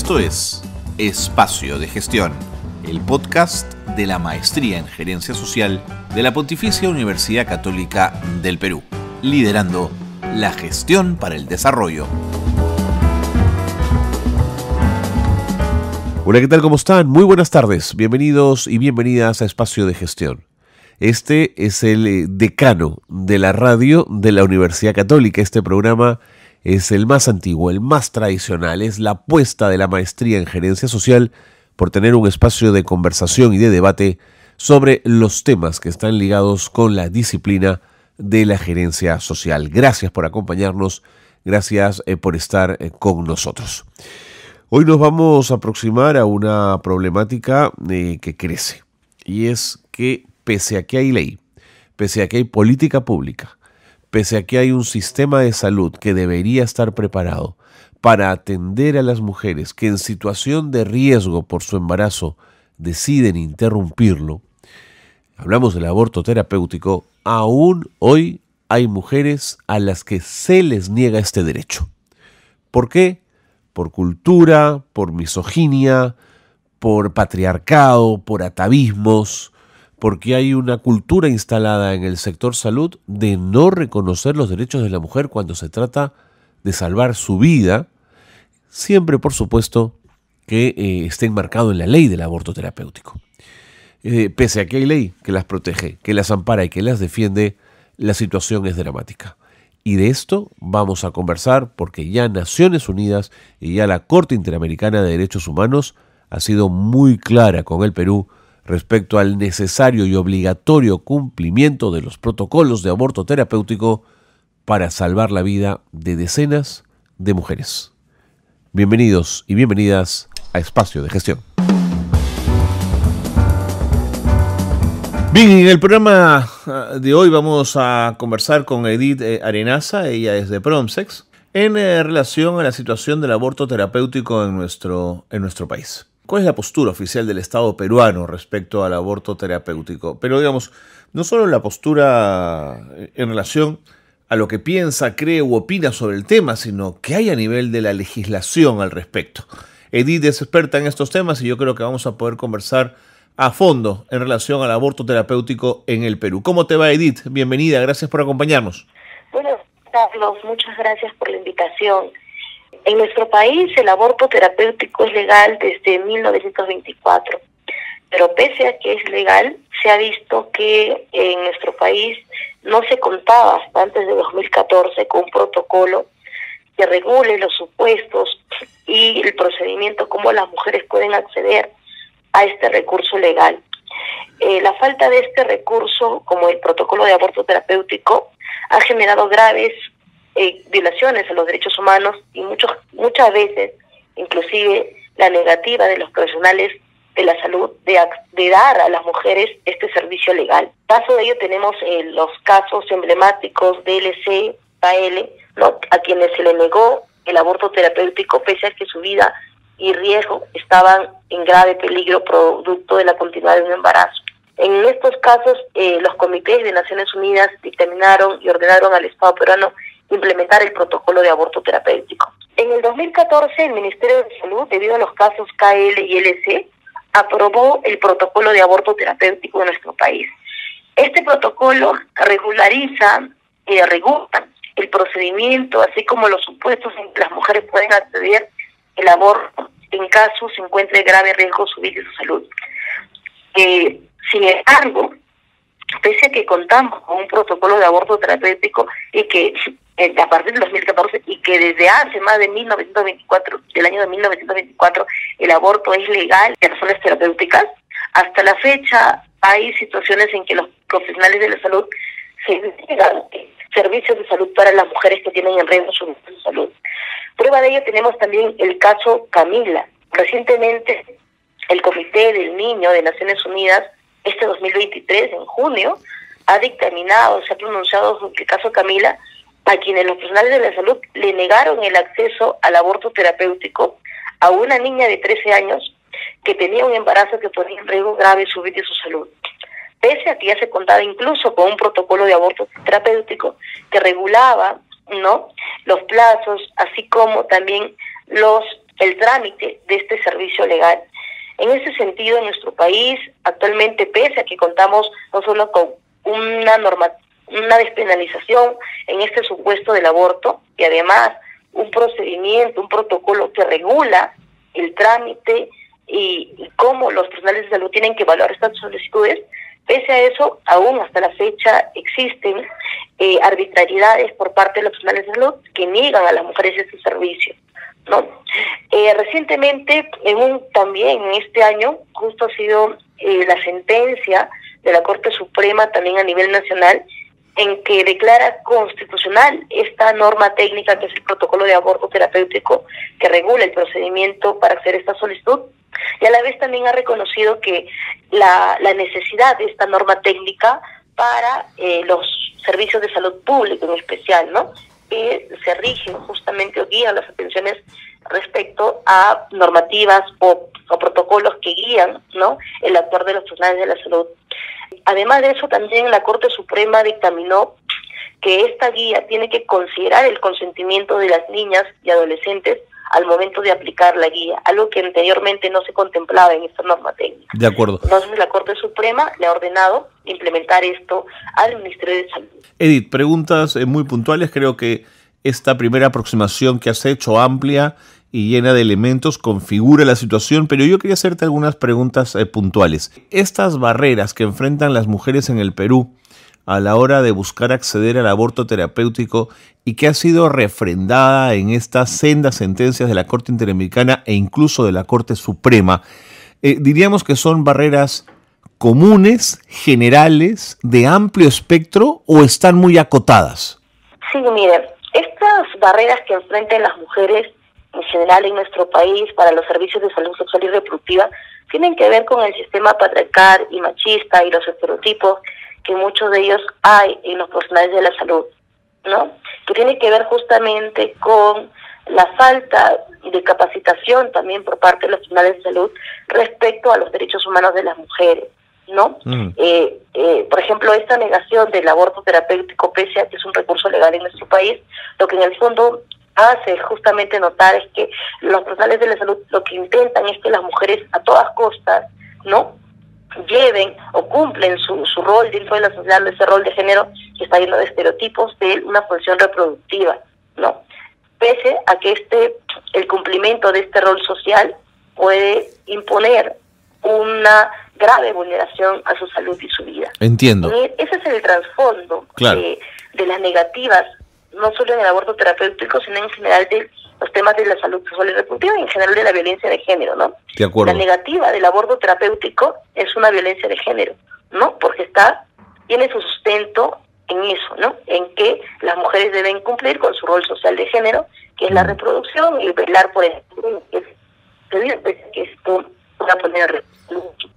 Esto es Espacio de Gestión, el podcast de la Maestría en Gerencia Social de la Pontificia Universidad Católica del Perú, liderando la gestión para el desarrollo. Hola, ¿qué tal? ¿Cómo están? Muy buenas tardes. Bienvenidos y bienvenidas a Espacio de Gestión. Este es el decano de la radio de la Universidad Católica. Este programa es el más antiguo, el más tradicional. Es la apuesta de la maestría en gerencia social por tener un espacio de conversación y de debate sobre los temas que están ligados con la disciplina de la gerencia social. Gracias por acompañarnos, gracias por estar con nosotros. Hoy nos vamos a aproximar a una problemática que crece, y es que pese a que hay ley, pese a que hay política pública, pese a que hay un sistema de salud que debería estar preparado para atender a las mujeres que en situación de riesgo por su embarazo deciden interrumpirlo, hablamos del aborto terapéutico, aún hoy hay mujeres a las que se les niega este derecho. ¿Por qué? Por cultura, por misoginia, por patriarcado, por atavismos, porque hay una cultura instalada en el sector salud de no reconocer los derechos de la mujer cuando se trata de salvar su vida, siempre, por supuesto, que esté enmarcado en la ley del aborto terapéutico. Pese a que hay ley que las protege, que las ampara y que las defiende, la situación es dramática. Y de esto vamos a conversar porque ya Naciones Unidas y ya la Corte Interamericana de Derechos Humanos ha sido muy clara con el Perú respecto al necesario y obligatorio cumplimiento de los protocolos de aborto terapéutico para salvar la vida de decenas de mujeres. Bienvenidos y bienvenidas a Espacio de Gestión. Bien, en el programa de hoy vamos a conversar con Edith Arenaza, ella es de Promsex, en relación a la situación del aborto terapéutico en nuestro país. ¿Cuál es la postura oficial del Estado peruano respecto al aborto terapéutico? Pero digamos, no solo la postura en relación a lo que piensa, cree u opina sobre el tema, sino que hay a nivel de la legislación al respecto. Edith es experta en estos temas y yo creo que vamos a poder conversar a fondo en relación al aborto terapéutico en el Perú. ¿Cómo te va, Edith? Bienvenida, gracias por acompañarnos. Bueno, Carlos, muchas gracias por la invitación. En nuestro país el aborto terapéutico es legal desde 1924, pero pese a que es legal, se ha visto que en nuestro país no se contaba hasta antes de 2014 con un protocolo que regule los supuestos y el procedimiento, cómo las mujeres pueden acceder a este recurso legal. La falta de este recurso, como el protocolo de aborto terapéutico, ha generado graves violaciones a los derechos humanos y muchas veces, inclusive, la negativa de los profesionales de la salud de dar a las mujeres este servicio legal. Caso de ello tenemos los casos emblemáticos de DLC, KL, ¿no?, a quienes se le negó el aborto terapéutico pese a que su vida y riesgo estaban en grave peligro producto de la continuidad de un embarazo. En estos casos, los comités de Naciones Unidas dictaminaron y ordenaron al Estado peruano implementar el protocolo de aborto terapéutico. En el 2014, el Ministerio de Salud, debido a los casos KL y LC, aprobó el protocolo de aborto terapéutico en nuestro país. Este protocolo regula el procedimiento, así como los supuestos en que las mujeres pueden acceder el aborto en caso se encuentre en grave riesgo su vida y su salud. Sin embargo, pese a que contamos con un protocolo de aborto terapéutico y que a partir del 2014 y que desde hace más de del año de 1924 el aborto es legal en razones terapéuticas, hasta la fecha hay situaciones en que los profesionales de la salud se niegan servicios de salud para las mujeres que tienen en riesgo su salud. Prueba de ello tenemos también el caso Camila. Recientemente el Comité del Niño de Naciones Unidas, 2023, en junio, ha dictaminado, se ha pronunciado sobre el caso Camila, a quienes los profesionales de la salud le negaron el acceso al aborto terapéutico a una niña de 13 años que tenía un embarazo que ponía en riesgo grave su vida y su salud. Pese a que ya se contaba incluso con un protocolo de aborto terapéutico que regulaba, ¿no?, los plazos, así como también los el trámite de este servicio legal. En ese sentido, en nuestro país, actualmente, pese a que contamos no solo con una despenalización en este supuesto del aborto, y además un procedimiento, un protocolo que regula el trámite y cómo los profesionales de salud tienen que evaluar estas solicitudes, pese a eso, aún hasta la fecha existen arbitrariedades por parte de los profesionales de salud que niegan a las mujeres ese servicio, ¿no? Recientemente, también en este año, justo ha sido la sentencia de la Corte Suprema también a nivel nacional, en que declara constitucional esta norma técnica que es el protocolo de aborto terapéutico que regula el procedimiento para hacer esta solicitud, y a la vez también ha reconocido que la necesidad de esta norma técnica para los servicios de salud pública en especial, ¿no? Que se rigen justamente o guían las atenciones respecto a normativas o protocolos que guían, ¿no?, el actuar de los profesionales de la salud. Además de eso, también la Corte Suprema dictaminó que esta guía tiene que considerar el consentimiento de las niñas y adolescentes al momento de aplicar la guía, algo que anteriormente no se contemplaba en esta norma técnica. De acuerdo. Entonces la Corte Suprema le ha ordenado implementar esto al Ministerio de Salud. Edith, preguntas muy puntuales. Creo que esta primera aproximación que has hecho, amplia y llena de elementos, configura la situación, pero yo quería hacerte algunas preguntas puntuales. Estas barreras que enfrentan las mujeres en el Perú a la hora de buscar acceder al aborto terapéutico y que ha sido refrendada en estas sendas sentencias de la Corte Interamericana e incluso de la Corte Suprema, diríamos que son barreras comunes, generales, de amplio espectro, o están muy acotadas. Sí, miren, estas barreras que enfrentan las mujeres en general en nuestro país para los servicios de salud sexual y reproductiva tienen que ver con el sistema patriarcal y machista y los estereotipos que muchos de ellos hay en los profesionales de la salud, ¿no? Que tiene que ver justamente con la falta de capacitación también por parte de los profesionales de salud respecto a los derechos humanos de las mujeres, ¿no? Por ejemplo, esta negación del aborto terapéutico, pese a que es un recurso legal en nuestro país, lo que en el fondo hace justamente notar es que los profesionales de la salud lo que intentan es que las mujeres a todas costas, ¿no?, lleven o cumplen su rol dentro de la sociedad, ese rol de género que está lleno de estereotipos de una función reproductiva, ¿no? Pese a que el cumplimiento de este rol social puede imponer una grave vulneración a su salud y su vida. Entiendo. Y ese es el trasfondo, claro, de las negativas, no solo en el aborto terapéutico, sino en general de los temas de la salud sexual y reproductiva y en general de la violencia de género, ¿no? De acuerdo. La negativa del aborto terapéutico es una violencia de género, ¿no? Porque tiene su sustento en eso, ¿no? En que las mujeres deben cumplir con su rol social de género, que es la reproducción, y velar por el que esto pueda poner.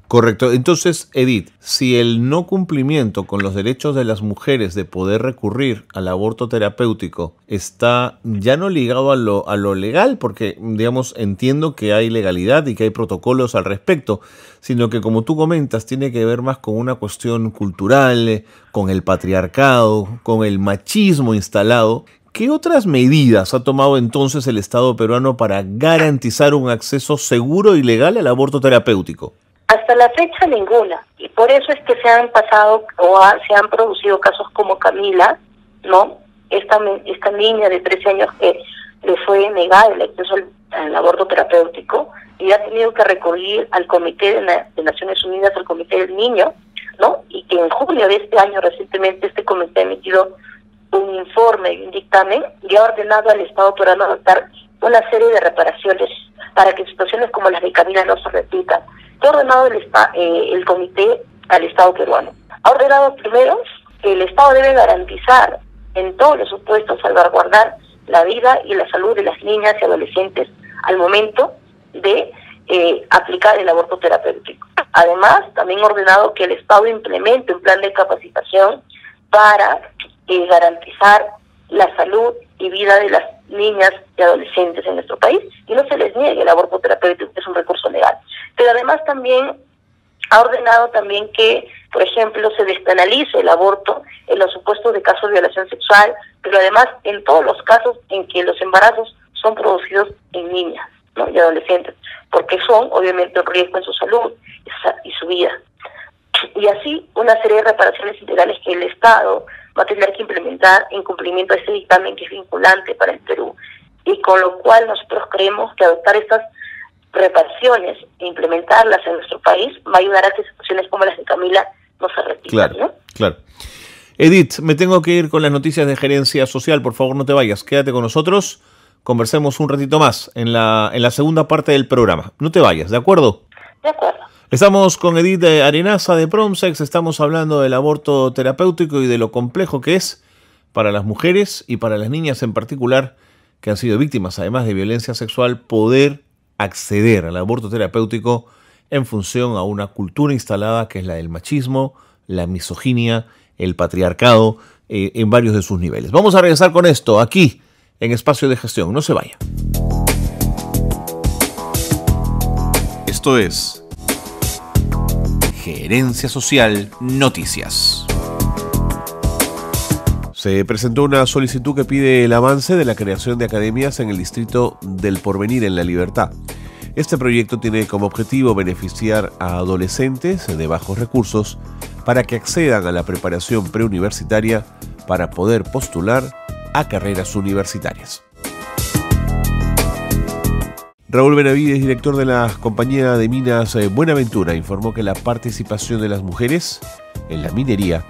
Correcto. Entonces, Edith, si el no cumplimiento con los derechos de las mujeres de poder recurrir al aborto terapéutico está ya no ligado a lo legal, porque, digamos, entiendo que hay legalidad y que hay protocolos al respecto, sino que, como tú comentas, tiene que ver más con una cuestión cultural, con el patriarcado, con el machismo instalado. ¿Qué otras medidas ha tomado entonces el Estado peruano para garantizar un acceso seguro y legal al aborto terapéutico? Hasta la fecha ninguna, y por eso es que se han producido casos como Camila, ¿no? Esta niña de 13 años que le fue negado el acceso al aborto terapéutico y ha tenido que recurrir al Comité de Naciones Unidas, al Comité del Niño, ¿no? Y que en julio de este año recientemente este comité ha emitido un informe, un dictamen, y ha ordenado al Estado peruano adoptar una serie de reparaciones para que situaciones como las de Camila no se repitan. Ha ordenado el comité al Estado peruano. Ha ordenado primero que el Estado debe garantizar en todos los supuestos salvaguardar la vida y la salud de las niñas y adolescentes al momento de aplicar el aborto terapéutico. Además, también ha ordenado que el Estado implemente un plan de capacitación para garantizar la salud y vida de las niñas y adolescentes en nuestro país y no se les niegue el aborto terapéutico, que es un recurso legal. Pero además también ha ordenado también que, por ejemplo, se despenalice el aborto en los supuestos de casos de violación sexual, pero además en todos los casos en que los embarazos son producidos en niñas, ¿no? Y adolescentes, porque son obviamente un riesgo en su salud y su vida. Y así una serie de reparaciones integrales que el Estado va a tener que implementar en cumplimiento de este dictamen que es vinculante para el Perú, y con lo cual nosotros creemos que adoptar estas reparaciones e implementarlas en nuestro país va a ayudar a que situaciones como las de Camila no se repitan. Claro, ¿no? claro. Edith, me tengo que ir con las noticias de Gerencia Social. Por favor, no te vayas, quédate con nosotros. Conversemos un ratito más en la segunda parte del programa. No te vayas, ¿de acuerdo? De acuerdo. Estamos con Edith Arenaza de Promsex. Estamos hablando del aborto terapéutico y de lo complejo que es para las mujeres y para las niñas en particular, que han sido víctimas, además de violencia sexual, poder acceder al aborto terapéutico en función a una cultura instalada que es la del machismo, la misoginia, el patriarcado, en varios de sus niveles. Vamos a regresar con esto aquí en Espacio de Gestión. No se vaya. Esto es Gerencia Social Noticias. Se presentó una solicitud que pide el avance de la creación de academias en el distrito del Porvenir en La Libertad. Este proyecto tiene como objetivo beneficiar a adolescentes de bajos recursos para que accedan a la preparación preuniversitaria para poder postular a carreras universitarias. Raúl Benavides, director de la compañía de minas Buenaventura, informó que la participación de las mujeres en la minería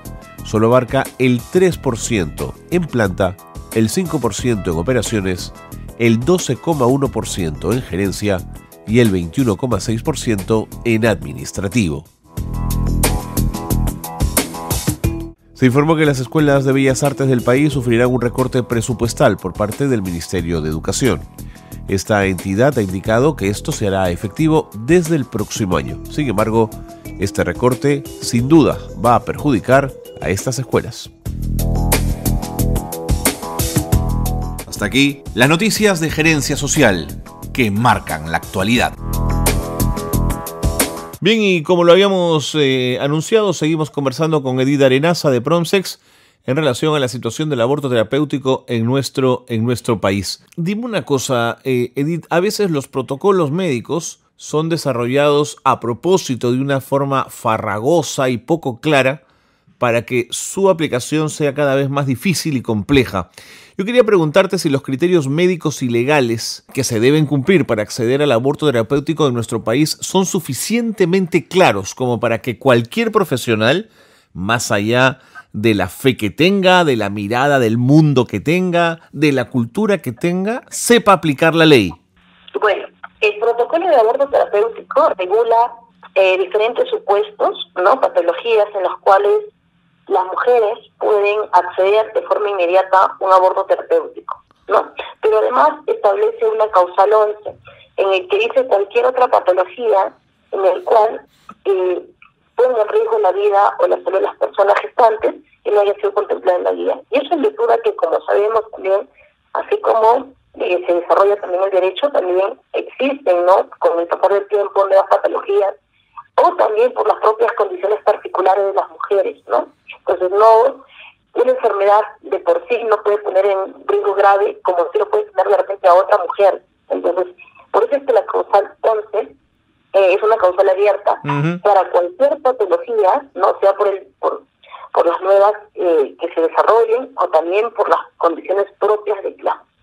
solo abarca el 3% en planta, el 5% en operaciones, el 12,1% en gerencia y el 21,6% en administrativo. Se informó que las escuelas de Bellas Artes del país sufrirán un recorte presupuestal por parte del Ministerio de Educación. Esta entidad ha indicado que esto se hará efectivo desde el próximo año. Sin embargo, este recorte sin duda va a perjudicar a estas escuelas. Hasta aquí las noticias de Gerencia Social que marcan la actualidad. Bien, y como lo habíamos anunciado, seguimos conversando con Edith Arenaza de Promsex en relación a la situación del aborto terapéutico en nuestro país. Dime una cosa, Edith, a veces los protocolos médicos son desarrollados a propósito de una forma farragosa y poco clara para que su aplicación sea cada vez más difícil y compleja. Yo quería preguntarte si los criterios médicos y legales que se deben cumplir para acceder al aborto terapéutico en nuestro país son suficientemente claros como para que cualquier profesional, más allá de la fe que tenga, de la mirada del mundo que tenga, de la cultura que tenga, sepa aplicar la ley. Bueno, el protocolo de aborto terapéutico regula diferentes supuestos, ¿no? Patologías en las cuales las mujeres pueden acceder de forma inmediata a un aborto terapéutico, ¿no? Pero además establece una causal 11 en el que dice cualquier otra patología en el cual ponga en riesgo la vida o la salud de las personas gestantes que no haya sido contemplada en la guía. Y eso en virtud a que, como sabemos también, así como se desarrolla también el derecho, también existen, ¿no?, con el pasar del tiempo, nuevas patologías, o también por las propias condiciones particulares de las mujeres, ¿no? Entonces, no, una enfermedad de por sí no puede poner en riesgo grave como si lo puede tener de repente a otra mujer. Entonces, por eso es que la causal 11 es una causal abierta para cualquier patología, no sea por las nuevas que se desarrollen o también por las condiciones propias de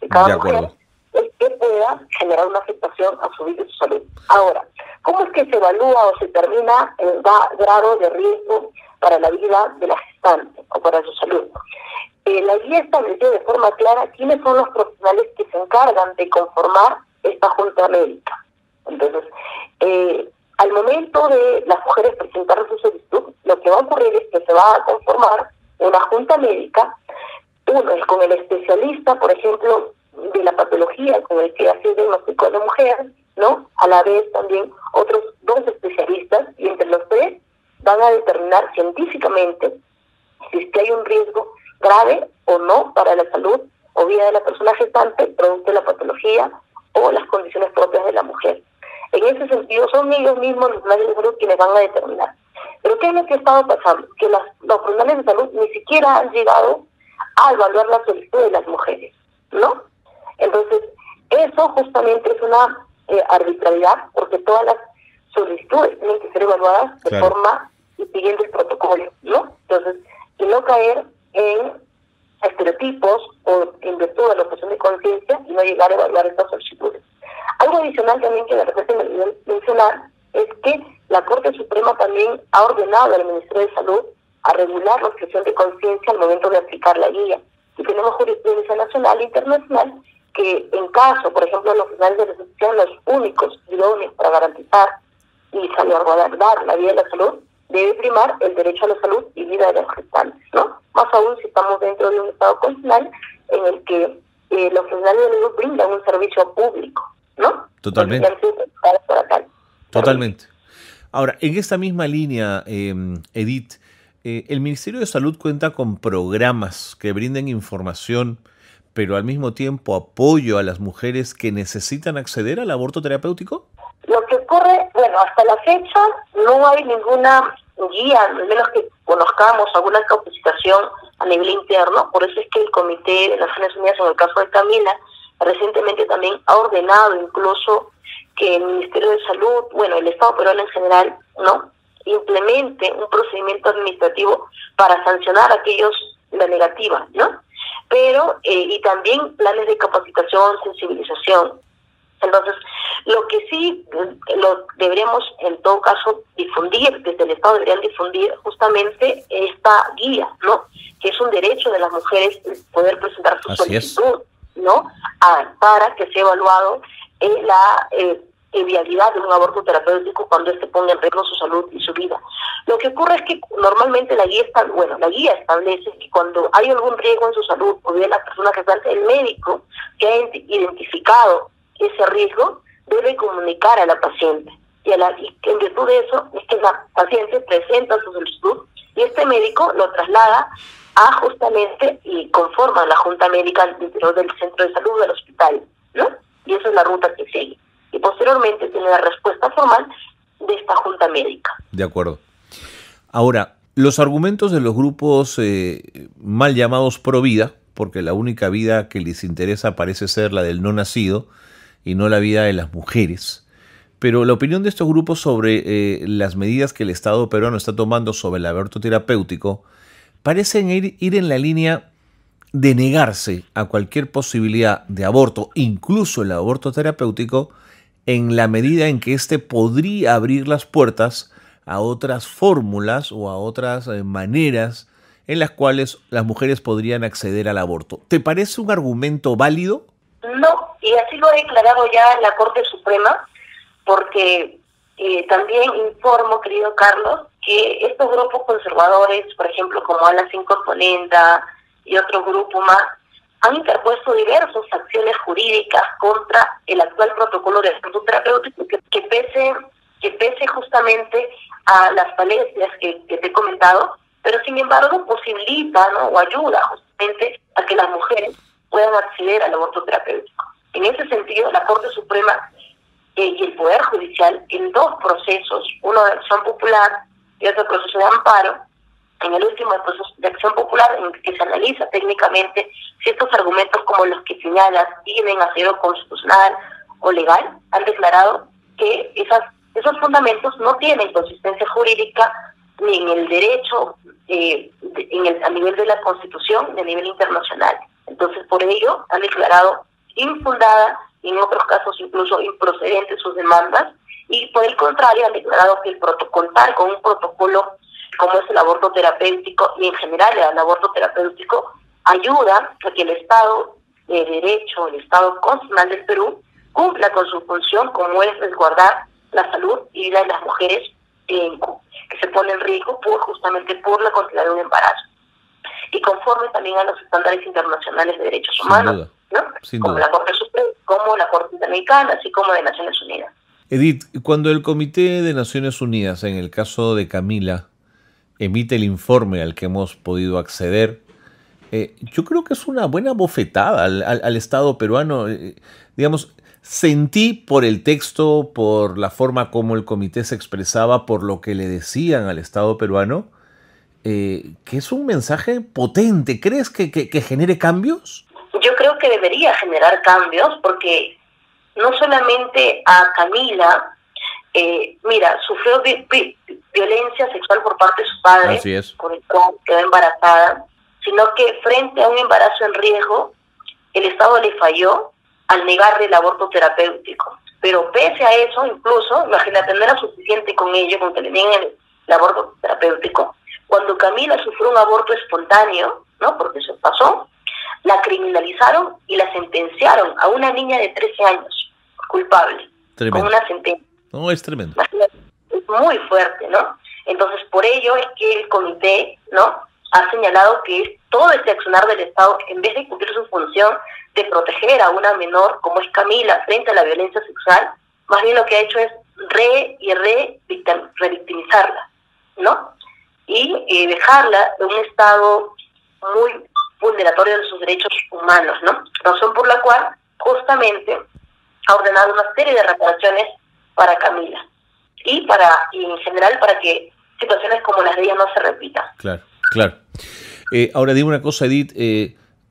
cada mujer, que pueda generar una afectación a su vida y su salud. Ahora, ¿cómo es que se evalúa o se determina el grado de riesgo para la vida de la gestante o para su salud? La guía estableció de forma clara quiénes son los profesionales que se encargan de conformar esta junta médica. Entonces, al momento de las mujeres presentar su solicitud, lo que va a ocurrir es que se va a conformar una junta médica, uno es con el especialista, por ejemplo, de la patología con el que hace el diagnóstico de la mujer, ¿no? A la vez también otros 2 especialistas, y entre los 3 van a determinar científicamente si es que hay un riesgo grave o no para la salud o vida de la persona gestante, producto de la patología o las condiciones propias de la mujer. En ese sentido, son ellos mismos los profesionales de salud quienes van a determinar. Pero ¿qué es lo que ha estado pasando? Que los profesionales de salud ni siquiera han llegado a evaluar la solicitud de las mujeres, ¿no? Entonces, eso justamente es una arbitrariedad, porque todas las solicitudes tienen que ser evaluadas de forma y siguiendo el protocolo, ¿no? Entonces, y no caer en estereotipos o en virtud de la objeción de conciencia y no llegar a evaluar estas solicitudes. Algo adicional también que de repente me olvidé mencionar es que la Corte Suprema también ha ordenado al Ministerio de Salud a regular la objeción de conciencia al momento de aplicar la guía. Y tenemos jurisprudencia nacional e internacional que en caso, por ejemplo, los finales de recepción, los únicos idóneos para garantizar y salvaguardar la vida de la salud, debe primar el derecho a la salud y vida de los gestantes, ¿no? Más aún si estamos dentro de un estado constitucional en el que los funcionarios de salud brindan un servicio público, ¿no? Totalmente. Totalmente. Ahora, en esta misma línea, Edith, el Ministerio de Salud cuenta con programas que brinden información, pero al mismo tiempo apoyo a las mujeres que necesitan acceder al aborto terapéutico. Lo que ocurre, bueno, hasta la fecha no hay ninguna guía, al menos que conozcamos alguna capacitación a nivel interno. Por eso es que el Comité de Naciones Unidas, en el caso de Camila, recientemente también ha ordenado incluso que el Ministerio de Salud, bueno, el Estado peruano en general, ¿no?, implemente un procedimiento administrativo para sancionar a aquellos la negativa, ¿no? Pero, y también planes de capacitación, sensibilización. Entonces, lo que sí lo deberíamos en todo caso difundir, desde el Estado deberían difundir justamente esta guía, ¿no? Que es un derecho de las mujeres poder presentar su solicitud, ¿no? Para que sea evaluado la viabilidad de un aborto terapéutico cuando éste ponga en riesgo su salud y su vida. Lo que ocurre es que normalmente la guía establece que cuando hay algún riesgo en su salud o bien la persona gestante, el médico que ha identificado ese riesgo debe comunicar a la paciente. Y en virtud de eso es que la paciente presenta su solicitud y este médico lo traslada a justamente y conforma la Junta Médica al interior del centro de salud del hospital, ¿no? Y esa es la ruta que sigue. Y posteriormente tiene la respuesta formal de esta Junta Médica. De acuerdo. Ahora, los argumentos de los grupos mal llamados pro vida, porque la única vida que les interesa parece ser la del no nacido y no la vida de las mujeres, pero la opinión de estos grupos sobre las medidas que el Estado peruano está tomando sobre el aborto terapéutico parecen ir en la línea de negarse a cualquier posibilidad de aborto, incluso el aborto terapéutico, en la medida en que éste podría abrir las puertas a otras fórmulas o a otras maneras en las cuales las mujeres podrían acceder al aborto. ¿Te parece un argumento válido? No, y así lo ha declarado ya la Corte Suprema, porque también informo, querido Carlos, que estos grupos conservadores, por ejemplo, como Ala Sin Corponenda y otro grupo más, han interpuesto diversas acciones jurídicas contra el actual protocolo de aborto terapéutico que pese justamente a las falencias que te he comentado, pero sin embargo posibilita, ¿no?, o ayuda justamente a que las mujeres puedan acceder al aborto terapéutico. En ese sentido, la Corte Suprema y el Poder Judicial, en dos procesos, uno de acción popular y otro proceso de amparo, en el último proceso de acción popular, en el que se analiza técnicamente si estos argumentos como los que señalas tienen asidero constitucional o legal, han declarado que esos fundamentos no tienen consistencia jurídica ni en el derecho a nivel de la Constitución ni a nivel internacional. Entonces, por ello, han declarado infundada y en otros casos incluso improcedentes sus demandas, y por el contrario han declarado que contar con un protocolo como es el aborto terapéutico y en general el aborto terapéutico ayuda a que el Estado de Derecho, el Estado constitucional del Perú, cumpla con su función como es resguardar la salud y vida de las mujeres que se ponen en riesgo justamente por la continuidad de un embarazo. Y conforme también a los estándares internacionales de derechos humanos, ¿no? Como la Corte Suprema, como la Corte Interamericana, así como de Naciones Unidas. Edith, cuando el Comité de Naciones Unidas, en el caso de Camila, emite el informe al que hemos podido acceder, yo creo que es una buena bofetada al Estado peruano. Digamos, sentí por el texto, por la forma como el comité se expresaba, por lo que le decían al Estado peruano, que es un mensaje potente. ¿Crees que genere cambios? Yo creo que debería generar cambios porque no solamente a Camila, mira, sufrió violencia sexual por parte de su padre, Así es. por el cual quedó embarazada, sino que frente a un embarazo en riesgo, el Estado le falló al negarle el aborto terapéutico. Pero pese a eso, incluso, imagínate, no era suficiente con ello, con que le nieguen el aborto terapéutico. Cuando Camila sufrió un aborto espontáneo, ¿no? Porque eso pasó, la criminalizaron y la sentenciaron a una niña de 13 años, culpable, Tremendo. con una sentencia. No, es tremendo. Es muy fuerte, ¿no? Entonces, por ello es que el comité, ¿no?, ha señalado que todo este accionar del Estado, en vez de cumplir su función de proteger a una menor como es Camila frente a la violencia sexual, más bien lo que ha hecho es revictimizarla, ¿no? Y dejarla en un estado muy vulneratorio de sus derechos humanos, ¿no? Razón por la cual justamente ha ordenado una serie de reparaciones para Camila y en general para que situaciones como las de ella no se repitan. Claro, claro. Ahora dime una cosa, Edith,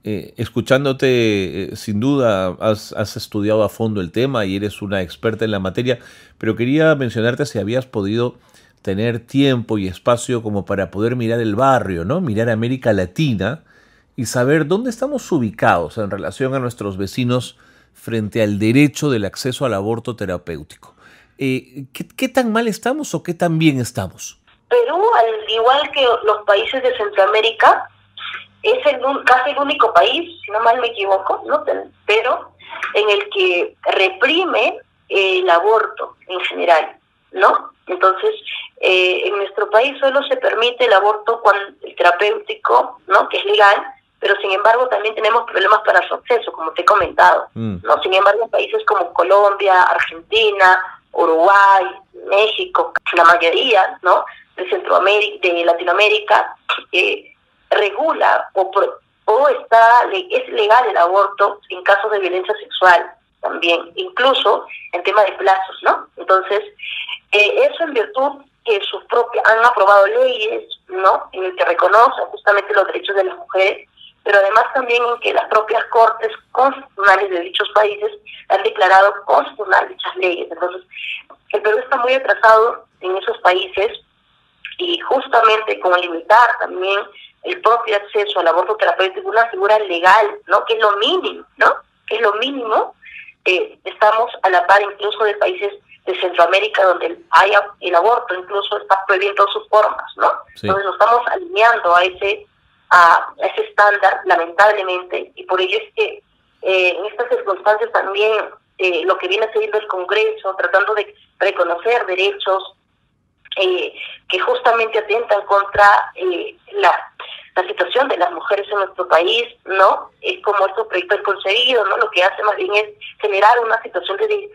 escuchándote, sin duda has estudiado a fondo el tema y eres una experta en la materia, pero quería mencionarte si habías podido tener tiempo y espacio como para poder mirar el barrio, ¿no? Mirar América Latina y saber dónde estamos ubicados en relación a nuestros vecinos frente al derecho del acceso al aborto terapéutico. ¿Qué tan mal estamos o qué tan bien estamos? Perú, al igual que los países de Centroamérica, es casi el único país, si no mal me equivoco, ¿no?, pero en el que reprime el aborto en general, ¿no? Entonces, en nuestro país solo se permite el aborto el terapéutico, ¿no?, que es legal, pero sin embargo también tenemos problemas para su acceso, como te he comentado, ¿no? Sin embargo, en países como Colombia, Argentina, Uruguay, México, la mayoría, ¿no?, de Centroamérica, de Latinoamérica, regula es legal el aborto en casos de violencia sexual también, incluso en tema de plazos, ¿no? Entonces, eso en virtud que han aprobado leyes, ¿no?, en el que reconocen justamente los derechos de las mujeres, pero además también en que las propias cortes constitucionales de dichos países han declarado constitucional dichas leyes. Entonces, el Perú está muy atrasado en esos países y justamente con limitar también el propio acceso al aborto terapéutico, una figura legal, ¿no?, que es lo mínimo, ¿no?, que es lo mínimo, estamos a la par incluso de países de Centroamérica donde el aborto incluso está prohibido en todas sus formas, ¿no? Sí. Entonces nos estamos alineando a ese estándar, lamentablemente, y por ello es que en estas circunstancias también lo que viene haciendo el Congreso, tratando de reconocer derechos que justamente atentan contra la situación de las mujeres en nuestro país, ¿no? Es como estos proyectos concebidos, ¿no? Lo que hace más bien es generar una situación de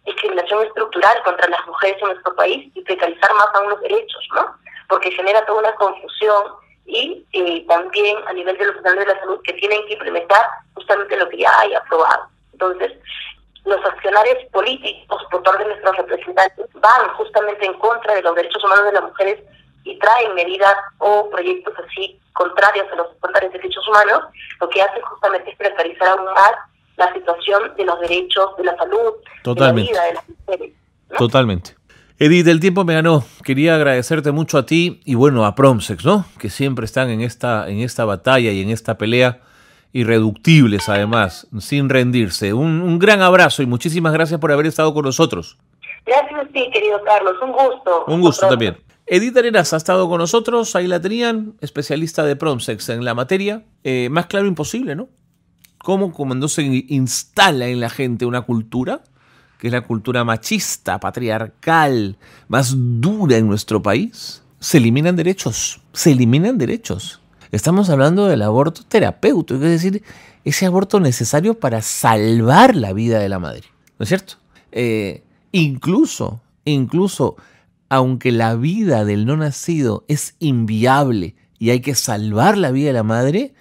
discriminación estructural contra las mujeres en nuestro país y precarizar más aún los derechos, ¿no? Porque genera toda una confusión y también a nivel de los profesionales de la salud que tienen que implementar justamente lo que ya hay aprobado. Entonces, los accionarios políticos por parte de nuestros representantes van justamente en contra de los derechos humanos de las mujeres y traen medidas o proyectos así contrarios a los estándares de derechos humanos, lo que hace justamente es precarizar aún más la situación de los derechos, de la salud, totalmente, de la vida de las mujeres, ¿no? Totalmente. Edith, el tiempo me ganó. Quería agradecerte mucho a ti y bueno, a Promsex, ¿no?, que siempre están en esta batalla y en esta pelea, irreductibles además, sin rendirse. Un gran abrazo y muchísimas gracias por haber estado con nosotros. Gracias a ti, querido Carlos, un gusto. Un gusto también. Edith Arenas ha estado con nosotros, ahí la tenían, especialista de Promsex en la materia. Más claro imposible, ¿no? Cómo cuando se instala en la gente una cultura, que es la cultura machista, patriarcal, más dura en nuestro país, se eliminan derechos, Estamos hablando del aborto terapéutico, es decir, ese aborto necesario para salvar la vida de la madre, ¿no es cierto? Incluso, aunque la vida del no nacido es inviable y hay que salvar la vida de la madre,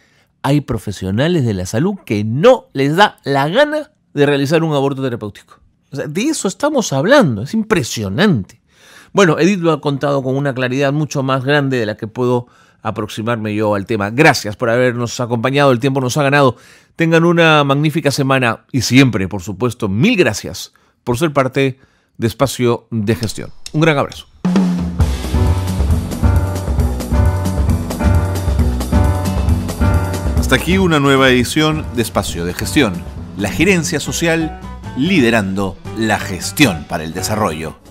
hay profesionales de la salud que no les da la gana de realizar un aborto terapéutico. O sea, de eso estamos hablando, es impresionante. Bueno, Edith lo ha contado con una claridad mucho más grande de la que puedo aproximarme yo al tema. Gracias por habernos acompañado, el tiempo nos ha ganado. Tengan una magnífica semana y siempre, por supuesto, mil gracias por ser parte de Espacio de Gestión. Un gran abrazo. Hasta aquí una nueva edición de Espacio de Gestión, la gerencia social liderando la gestión para el desarrollo.